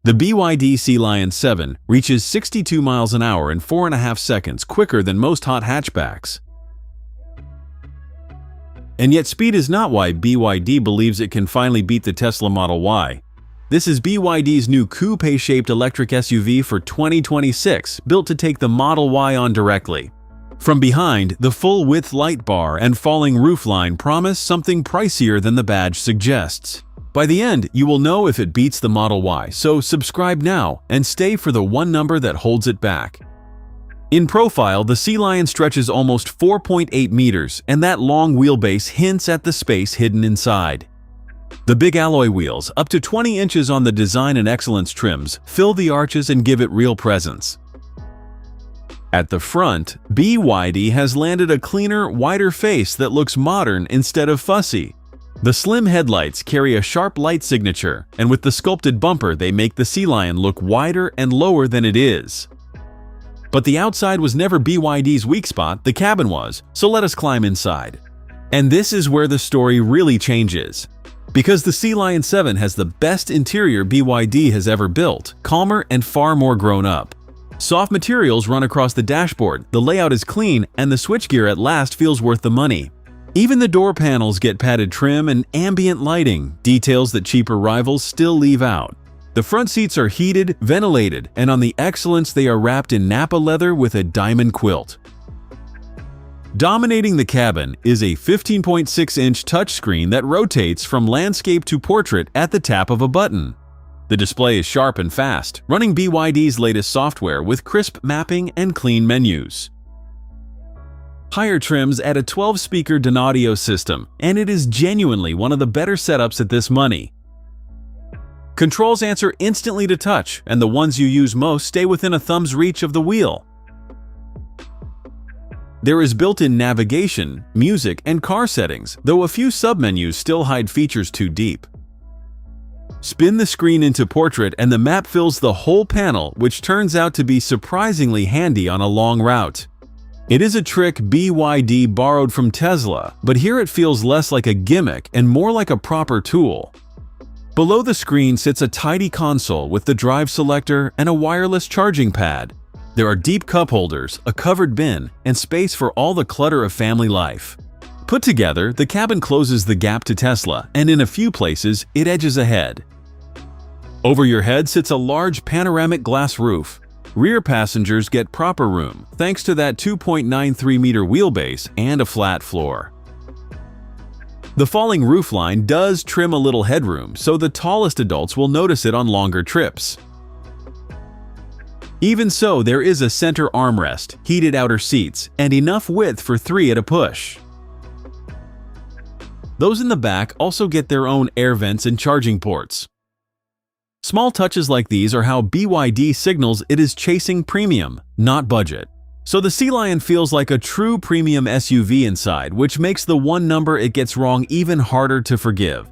The BYD Sealion 7 reaches 62 miles an hour in 4.5 seconds, quicker than most hot hatchbacks. And yet speed is not why BYD believes it can finally beat the Tesla Model Y. This is BYD's new coupe-shaped electric SUV for 2026, built to take the Model Y on directly. From behind, the full-width light bar and falling roofline promise something pricier than the badge suggests. By the end, you will know if it beats the Model Y, so subscribe now and stay for the one number that holds it back. In profile, the Sealion stretches almost 4.8 meters, and that long wheelbase hints at the space hidden inside. The big alloy wheels, up to 20 inches on the Design and Excellence trims, fill the arches and give it real presence. At the front, BYD has landed a cleaner, wider face that looks modern instead of fussy. The slim headlights carry a sharp light signature, and with the sculpted bumper they make the Sealion look wider and lower than it is. But the outside was never BYD's weak spot, the cabin was, so let us climb inside. And this is where the story really changes. Because the Sealion 7 has the best interior BYD has ever built, calmer and far more grown up. Soft materials run across the dashboard, the layout is clean, and the switchgear at last feels worth the money. Even the door panels get padded trim and ambient lighting, details that cheaper rivals still leave out. The front seats are heated, ventilated, and on the Excellence they are wrapped in Napa leather with a diamond quilt. Dominating the cabin is a 15.6-inch touchscreen that rotates from landscape to portrait at the tap of a button. The display is sharp and fast, running BYD's latest software with crisp mapping and clean menus. Higher trims add a 12-speaker Dynaudio system, and it is genuinely one of the better setups at this money. Controls answer instantly to touch, and the ones you use most stay within a thumb's reach of the wheel. There is built-in navigation, music, and car settings, though a few submenus still hide features too deep. Spin the screen into portrait and the map fills the whole panel, which turns out to be surprisingly handy on a long route. It is a trick BYD borrowed from Tesla, but here it feels less like a gimmick and more like a proper tool. Below the screen sits a tidy console with the drive selector and a wireless charging pad. There are deep cup holders, a covered bin, and space for all the clutter of family life. Put together, the cabin closes the gap to Tesla, and in a few places, it edges ahead. Over your head sits a large panoramic glass roof. Rear passengers get proper room, thanks to that 2.93-meter wheelbase and a flat floor. The falling roofline does trim a little headroom, so the tallest adults will notice it on longer trips. Even so, there is a center armrest, heated outer seats, and enough width for 3 at a push. Those in the back also get their own air vents and charging ports. Small touches like these are how BYD signals it is chasing premium, not budget. So the Sealion feels like a true premium SUV inside, which makes the one number it gets wrong even harder to forgive.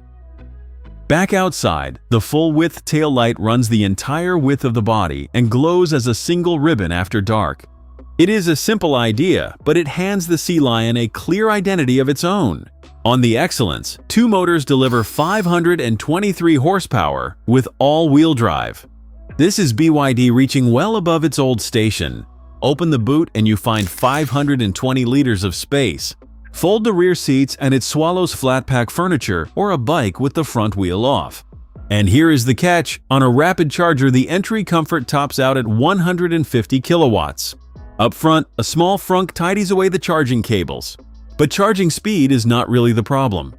Back outside, the full-width taillight runs the entire width of the body and glows as a single ribbon after dark. It is a simple idea, but it hands the Sealion a clear identity of its own. On the Excellence, 2 motors deliver 523 horsepower with all-wheel drive. This is BYD reaching well above its old station. Open the boot and you find 520 liters of space. Fold the rear seats and it swallows flat-pack furniture or a bike with the front wheel off. And here is the catch: on a rapid charger, the entry comfort tops out at 150 kilowatts. Up front, a small frunk tidies away the charging cables. But charging speed is not really the problem.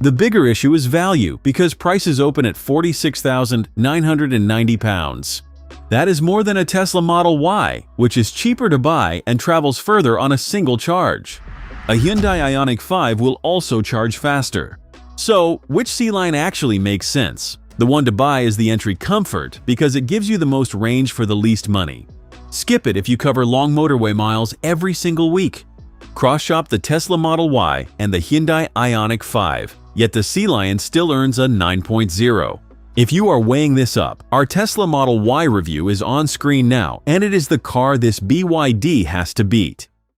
The bigger issue is value, because prices open at £46,990. That is more than a Tesla Model Y, which is cheaper to buy and travels further on a single charge. A Hyundai Ioniq 5 will also charge faster. So, which Sealion actually makes sense? The one to buy is the entry comfort, because it gives you the most range for the least money. Skip it if you cover long motorway miles every single week. Cross-shop the Tesla Model Y and the Hyundai Ioniq 5, yet the Sealion still earns a 9.0. If you are weighing this up, our Tesla Model Y review is on screen now, and it is the car this BYD has to beat.